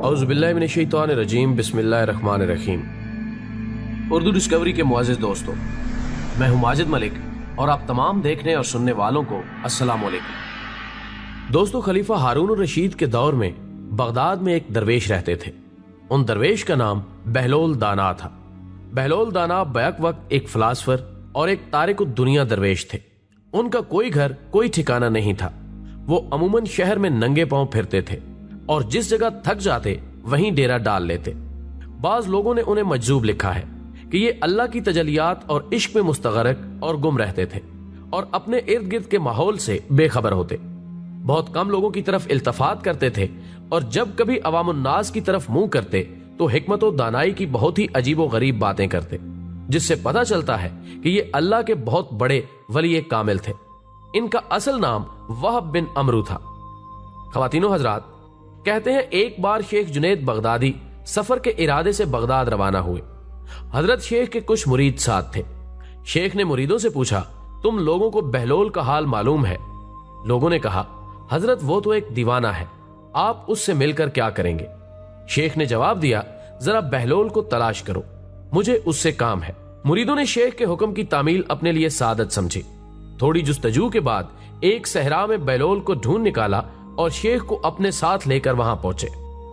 اعوذ باللہ من الشیطان الرجیم، بسم اللہ الرحمن الرحیم۔ اردو ڈسکوری کے معزز دوستوں، میں ہوں ماجد ملک اور آپ تمام دیکھنے اور سننے والوں کو السلام علیکم۔ دوستو، خلیفہ ہارون الرشید کے دور میں بغداد میں ایک درویش رہتے تھے۔ ان درویش کا نام بہلول دانا تھا۔ بہلول دانا بیک وقت ایک فلاسفر اور ایک تارک الدنیا درویش تھے۔ ان کا کوئی گھر، کوئی ٹھکانہ نہیں تھا۔ وہ عموماً شہر میں ننگے پاؤں پھرتے تھے اور جس جگہ تھک جاتے وہیں ڈیرا ڈال لیتے۔ بعض لوگوں نے انہیں مجذوب لکھا ہے کہ یہ اللہ کی تجلیات اور عشق میں مستغرق اور گم رہتے تھے اور اپنے ارد گرد کے ماحول سے بے خبر ہوتے۔ بہت کم لوگوں کی طرف التفات کرتے تھے اور جب کبھی عوام الناس کی طرف منہ کرتے تو حکمت و دانائی کی بہت ہی عجیب و غریب باتیں کرتے، جس سے پتہ چلتا ہے کہ یہ اللہ کے بہت بڑے ولی کامل تھے۔ ان کا اصل نام وہب بن عمرو تھا۔ خواتین و حضرات، کہتے ہیں ایک بار شیخ جنید بغدادی سفر کے ارادے سے بغداد روانہ ہوئے۔ حضرت شیخ کے کچھ مرید ساتھ تھے۔ شیخ نے مریدوں سے پوچھا، تم لوگوں کو بہلول کا حال معلوم ہے؟ لوگوں نے کہا، حضرت وہ تو ایک دیوانہ ہے، آپ اس سے مل کر کیا کریں گے؟ شیخ نے جواب دیا، ذرا بہلول کو تلاش کرو، مجھے اس سے کام ہے۔ مریدوں نے شیخ کے حکم کی تعمیل اپنے لیے سعادت سمجھی۔ تھوڑی جستجو کے بعد ایک صحرا میں بہلول کو ڈھونڈ نکالا اور شیخ کو اپنے ساتھ لے کر وہاں پہنچے۔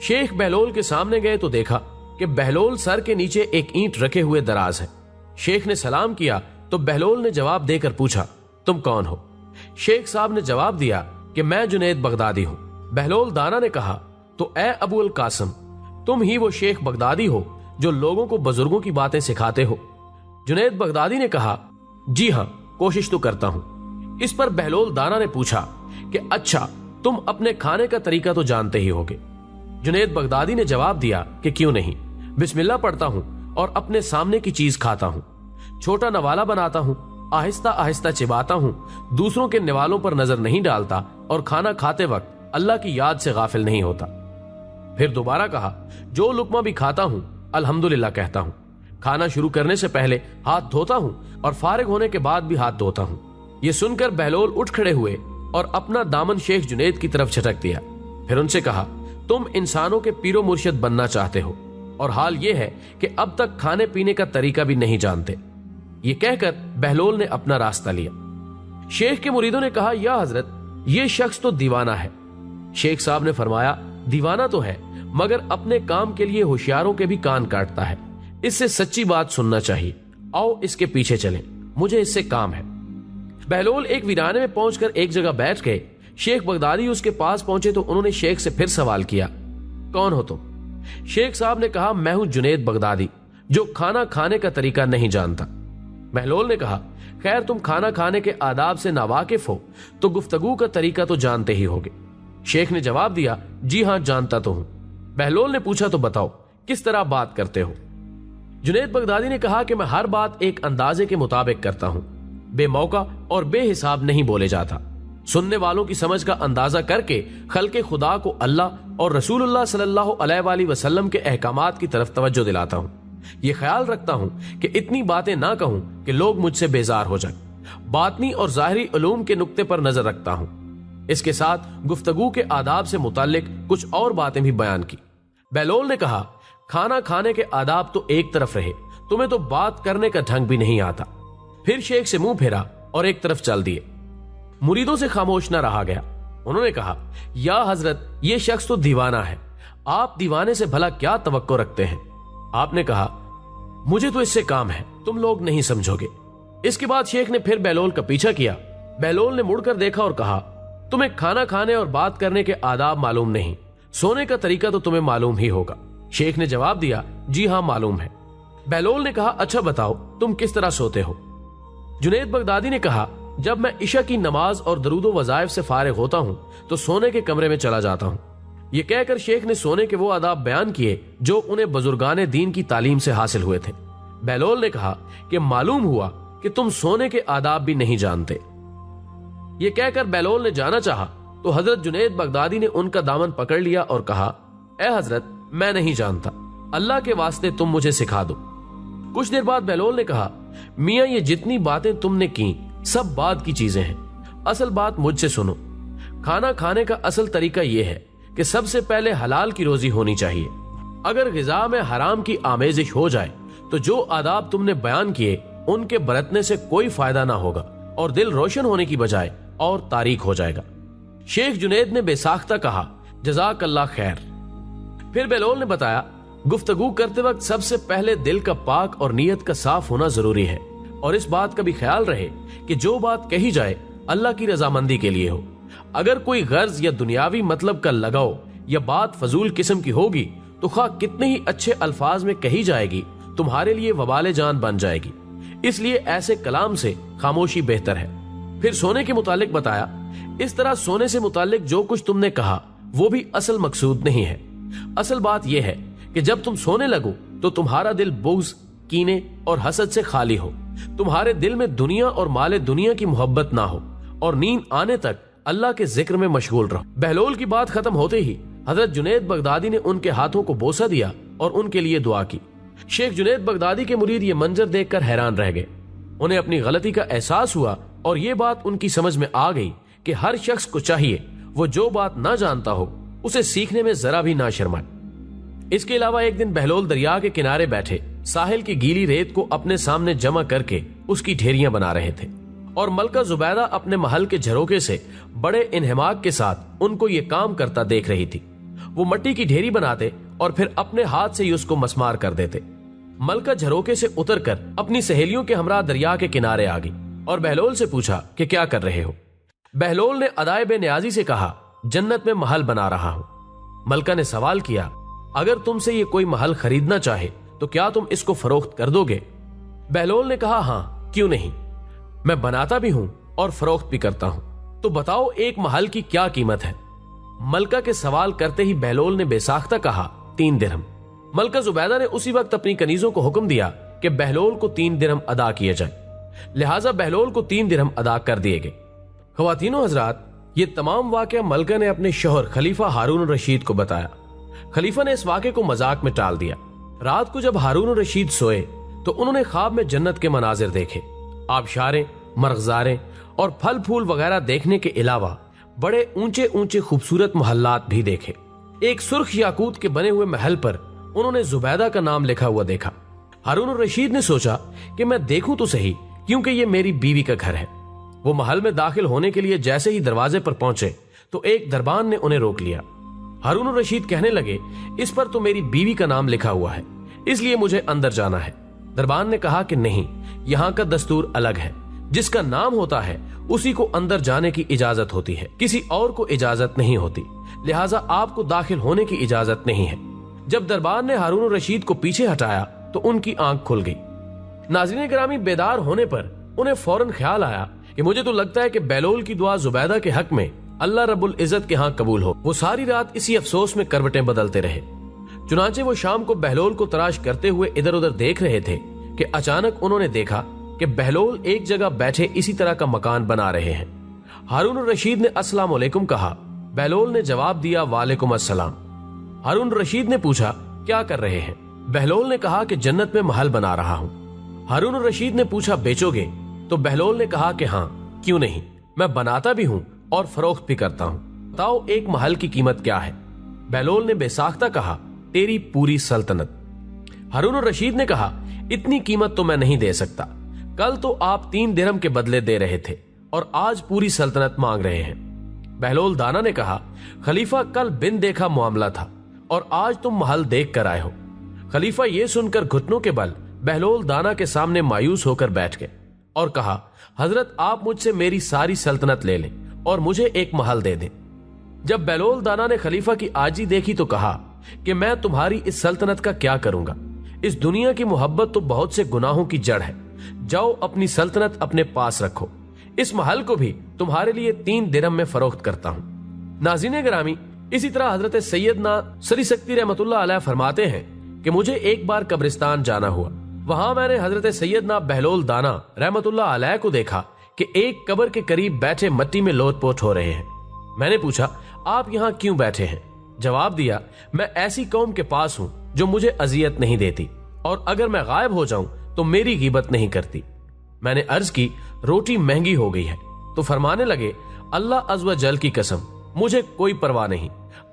شیخ بہلول کے سامنے گئے تو دیکھا کہ بہلول سر کے نیچے ایک اینٹ رکھے ہوئے دراز ہے۔ شیخ نے سلام کیا تو بہلول نے جواب دے کر پوچھا، تم کون ہو؟ شیخ صاحب نے جواب دیا کہ میں جنید بغدادی ہوں۔ بہلول دانا نے کہا، تو اے ابو القاسم، تم ہی وہ شیخ بغدادی ہو جو لوگوں کو بزرگوں کی باتیں سکھاتے ہو؟ جنید بغدادی نے کہا، جی ہاں، کوشش تو کرتا ہوں۔ اس پر بہلول دانا نے پوچھا کہ اچھا، تم اپنے کھانے کا طریقہ تو جانتے ہی ہوگے؟ جنید بغدادی نے جواب دیا کہ کیوں نہیں، بسم اللہ پڑھتا ہوں اور اپنے سامنے کی چیز کھاتا ہوں، چھوٹا نوالا بناتا ہوں، آہستہ آہستہ چباتا ہوں، دوسروں کے نوالوں پر نظر نہیں ڈالتا اور کھانا کھاتے وقت اللہ کی یاد سے غافل نہیں ہوتا۔ پھر دوبارہ کہا، جو لقمہ بھی کھاتا ہوں الحمدللہ کہتا ہوں، کھانا شروع کرنے سے پہلے ہاتھ دھوتا ہوں اور فارغ ہونے کے بعد بھی ہاتھ دھوتا ہوں۔ یہ سن کر بہلول اٹھ کھڑے ہوئے اور اپنا دامن شیخ جنید کی طرف جھٹک دیا۔ پھر ان سے کہا، تم انسانوں کے پیر و مرشد بننا چاہتے ہو اور حال یہ ہے کہ اب تک کھانے پینے کا طریقہ بھی نہیں جانتے۔ یہ کہہ کر بہلول نے اپنا راستہ لیا۔ شیخ کے مریدوں نے کہا، یا حضرت، یہ شخص تو دیوانہ ہے۔ شیخ صاحب نے فرمایا، دیوانہ تو ہے مگر اپنے کام کے لیے ہوشیاروں کے بھی کان کاٹتا ہے، اس سے سچی بات سننا چاہیے، آؤ اس کے پیچھے چلیں، مجھے اس سے کام ہے۔ بہلول ایک ویرانے میں پہنچ کر ایک جگہ بیٹھ گئے۔ شیخ بغدادی اس کے پاس پہنچے تو انہوں نے شیخ سے پھر سوال کیا، کون ہو تم؟ شیخ صاحب نے کہا، میں ہوں جنید بغدادی جو کھانا کھانے کا طریقہ نہیں جانتا۔ بہلول نے کہا، خیر، تم کھانا کھانے کے آداب سے ناواقف ہو تو گفتگو کا طریقہ تو جانتے ہی ہوگے۔ شیخ نے جواب دیا، جی ہاں، جانتا تو ہوں۔ بہلول نے پوچھا، تو بتاؤ کس طرح بات کرتے ہو؟ جنید بغدادی نے کہا کہ میں ہر بات ایک اندازے کے مطابق کرتا ہوں، بے موقع اور بے حساب نہیں بولے جاتا، سننے والوں کی سمجھ کا اندازہ کر کے خلق خدا کو اللہ اور رسول اللہ صلی اللہ علیہ وآلہ وسلم کے احکامات کی طرف توجہ دلاتا ہوں۔ یہ خیال رکھتا ہوں کہ اتنی باتیں نہ کہوں کہ لوگ مجھ سے بیزار ہو جائیں۔ باطنی اور ظاہری علوم کے نقطے پر نظر رکھتا ہوں۔ اس کے ساتھ گفتگو کے آداب سے متعلق کچھ اور باتیں بھی بیان کی۔ بہلول نے کہا، کھانا کھانے کے آداب تو ایک طرف رہے، تمہیں تو بات کرنے کا ڈھنگ بھی نہیں آتا۔ پھر شیخ سے منہ پھیرا اور ایک طرف چل دیے۔ مریدوں سے خاموش نہ رہا گیا۔ انہوں نے کہا، یا حضرت، یہ شخص تو دیوانہ ہے، آپ دیوانے سے بھلا کیا توقع رکھتے ہیں؟ آپ نے کہا، مجھے تو اس سے کام ہے، تم لوگ نہیں سمجھو گے۔ اس کے بعد شیخ نے پھر بہلول کا پیچھا کیا۔ بہلول نے مڑ کر دیکھا اور کہا، تمہیں کھانا کھانے اور بات کرنے کے آداب معلوم نہیں، سونے کا طریقہ تو تمہیں معلوم ہی ہوگا۔ شیخ نے جواب دیا، جی ہاں، معلوم ہے۔ بہلول نے کہا، اچھا بتاؤ، تم کس طرح سوتے ہو؟ جنید بغدادی نے کہا، جب میں عشاء کی نماز اور درود و وظائف سے فارغ ہوتا ہوں تو سونے کے کمرے میں چلا جاتا ہوں۔ یہ کہہ کر شیخ نے سونے کے وہ آداب بیان کیے جو انہیں بزرگان دین کی تعلیم سے حاصل ہوئے تھے۔ بہلول نے کہا کہ معلوم ہوا کہ تم سونے کے آداب بھی نہیں جانتے۔ یہ کہہ کر بہلول نے جانا چاہا تو حضرت جنید بغدادی نے ان کا دامن پکڑ لیا اور کہا، اے حضرت، میں نہیں جانتا، اللہ کے واسطے تم مجھے سکھا دو۔ کچھ دیر بعد بہلول نے کہا، میاں، یہ جتنی باتیں تم نے کی سب بعد کی چیزیں ہیں، اصل بات مجھ سے سنو۔ کھانا کھانے کا اصل طریقہ یہ ہے کہ سب سے پہلے حلال کی روزی ہونی چاہیے۔ اگر غذا میں حرام کی آمیزش ہو جائے تو جو آداب تم نے بیان کیے ان کے برتنے سے کوئی فائدہ نہ ہوگا اور دل روشن ہونے کی بجائے اور تاریک ہو جائے گا۔ شیخ جنید نے بے ساختہ کہا، جزاک اللہ خیر۔ پھر بہلول نے بتایا، گفتگو کرتے وقت سب سے پہلے دل کا پاک اور نیت کا صاف ہونا ضروری ہے، اور اس بات کا بھی خیال رہے کہ جو بات کہی جائے اللہ کی رضامندی کے لیے ہو۔ اگر کوئی غرض یا دنیاوی مطلب کا لگاؤ یا بات فضول قسم کی ہوگی تو خواہ کتنے ہی اچھے الفاظ میں کہی جائے گی تمہارے لیے وبال جان بن جائے گی، اس لیے ایسے کلام سے خاموشی بہتر ہے۔ پھر سونے کے متعلق بتایا، اس طرح سونے سے متعلق جو کچھ تم نے کہا وہ بھی اصل مقصود نہیں ہے۔ اصل بات یہ ہے کہ جب تم سونے لگو تو تمہارا دل بغض، کینے اور حسد سے خالی ہو، تمہارے دل میں دنیا اور مال دنیا کی محبت نہ ہو، اور نیند آنے تک اللہ کے ذکر میں مشغول رہو۔ بہلول کی بات ختم ہوتے ہی حضرت جنید بغدادی نے ان کے ہاتھوں کو بوسہ دیا اور ان کے لیے دعا کی۔ شیخ جنید بغدادی کے مرید یہ منظر دیکھ کر حیران رہ گئے۔ انہیں اپنی غلطی کا احساس ہوا اور یہ بات ان کی سمجھ میں آ گئی کہ ہر شخص کو چاہیے وہ جو بات نہ جانتا ہو اسے سیکھنے میں ذرا بھی نہ شرمائے۔ اس کے علاوہ ایک دن بہلول دریا کے کنارے بیٹھے ساحل کی گیلی ریت کو اپنے سامنے جمع کر کے اس کی ڈھیریاں بنا رہے تھے، اور ملکہ زبیدہ اپنے محل کے جھروکے سے بڑے انہماک کے ساتھ ان کو یہ کام کرتا دیکھ رہی تھی۔ وہ مٹی کی ڈھیری بناتے اور پھر اپنے ہاتھ سے ہی اس کو مسمار کر دیتے۔ ملکہ جھروکے سے اتر کر اپنی سہیلیوں کے ہمراہ دریا کے کنارے آ گئی اور بہلول سے پوچھا کہ کیا کر رہے ہو؟ بہلول نے ادائے بے نیازی سے کہا، جنت میں محل بنا رہا ہوں۔ ملکہ نے سوال کیا، اگر تم سے یہ کوئی محل خریدنا چاہے تو کیا تم اس کو فروخت کر دو گے؟ بہلول نے کہا، ہاں کیوں نہیں، میں بناتا بھی ہوں اور فروخت بھی کرتا ہوں، تو بتاؤ ایک محل کی کیا قیمت ہے؟ ملکہ کے سوال کرتے ہی بہلول نے بے ساختہ کہا، 3 درہم۔ ملکہ زبیدہ نے اسی وقت اپنی کنیزوں کو حکم دیا کہ بہلول کو 3 درہم ادا کیے جائیں، لہٰذا بہلول کو 3 درہم ادا کر دیے گئے۔ خواتین و حضرات، یہ تمام واقعہ ملکہ نے اپنے شوہر خلیفہ ہارون الرشید کو بتایا۔ خلیفہ نے اس واقعے کو مذاق میں ٹال دیا۔ رات کو جب ہارون الرشید سوئے تو انہوں نے خواب میں جنت کے مناظر دیکھے، آبشاریں، مرغزاریں اور پھل پھول وغیرہ دیکھنے کے علاوہ بڑے اونچے اونچے خوبصورت محلات بھی دیکھے۔ ایک سرخ یاقوت کے بنے ہوئے محل پر انہوں نے زبیدہ کا نام لکھا ہوا دیکھا۔ ہارون الرشید نے سوچا کہ میں دیکھوں تو صحیح، کیونکہ یہ میری بیوی کا گھر ہے۔ وہ محل میں داخل ہونے کے لیے جیسے ہی دروازے پر پہنچے تو ایک دربان نے انہیں روک لیا۔ ہارون الرشید کہنے لگے، اس پر تو میری بیوی کا نام لکھا ہوا ہے، اس لیے مجھے اندر جانا ہے۔ دربان نے کہا کہ نہیں، یہاں کا دستور الگ ہے، جس کا نام ہوتا ہے اسی کو اندر جانے کی اجازت ہوتی ہے، کسی اور کو اجازت نہیں ہوتی، لہٰذا آپ کو داخل ہونے کی اجازت نہیں ہے۔ جب دربان نے ہارون الرشید کو پیچھے ہٹایا تو ان کی آنکھ کھل گئی۔ ناظرین گرامی، بیدار ہونے پر انہیں فوراً خیال آیا کہ مجھے تو لگتا ہے کہ بہلول کی دعا زبیدہ کے حق میں اللہ رب العزت کے ہاں قبول ہو۔ وہ ساری رات اسی افسوس میں کروٹیں بدلتے رہے۔ چنانچہ وہ شام کو بہلول کو تلاش کرتے ہوئے ادھر ادھر دیکھ رہے تھے کہ اچانک انہوں نے دیکھا کہ بہلول ایک جگہ بیٹھے اسی طرح کا مکان بنا رہے ہیں۔ ہارون الرشید نے السلام علیکم کہا، بہلول نے جواب دیا، وعلیکم السلام۔ ہارون الرشید نے پوچھا، کیا کر رہے ہیں؟ بہلول نے کہا کہ جنت میں محل بنا رہا ہوں۔ ہارون الرشید نے پوچھا، بیچو گے؟ تو بہلول نے کہا کہ ہاں کیوں نہیں، میں بناتا بھی ہوں اور فروخت بھی کرتا ہوں، بتاؤ ایک محل کی قیمت کیا ہے؟ بہلول نے بے ساختہ کہا، تیری پوری سلطنت۔ ہارون الرشید نے کہا، اتنی قیمت تو میں نہیں دے سکتا، کل تو آپ 3 درہم کے بدلے دے رہے تھے اور آج پوری سلطنت مانگ رہے ہیں۔ بہلول دانا نے کہا، خلیفہ کل بن دیکھا معاملہ تھا اور آج تم محل دیکھ کر آئے ہو۔ خلیفہ یہ سن کر گھٹنوں کے بل بہلول دانا کے سامنے مایوس ہو کر بیٹھ گئے اور کہا، حضرت آپ مجھ سے میری ساری سلطنت لے لیں اور مجھے ایک محل دے دیں۔ جب بہلول دانا نے خلیفہ کی عاجزی دیکھی تو کہا کہ میں تمہاری اس سلطنت کا کیا کروں گا؟ اس دنیا کی محبت تو بہت سے گناہوں کی جڑ ہے، جاؤ اپنی سلطنت اپنے پاس رکھو، اس محل کو بھی تمہارے لیے 3 درہم میں فروخت کرتا ہوں۔ ناظرین گرامی، اسی طرح حضرت سیدنا سری سکتی رحمت اللہ علیہ فرماتے ہیں کہ مجھے ایک بار قبرستان جانا ہوا، وہاں میں نے حضرت سیدنا بہلول دانا رحمت اللہ علیہ کو دیکھا کہ ایک قبر کے قریب بیٹھے مٹی میں لوٹ پوٹ ہو رہے ہیں۔ میں نے پوچھا، آپ یہاں کیوں بیٹھے ہیں؟ جواب دیا، میں ایسی قوم کے پاس ہوں جو مجھے اذیت نہیں دیتی اور اگر میں غائب ہو جاؤں تو میری غیبت نہیں کرتی۔ میں نے عرض کی، روٹی مہنگی ہو گئی ہے، تو فرمانے لگے، اللہ عز و جل کی قسم، مجھے کوئی پرواہ نہیں،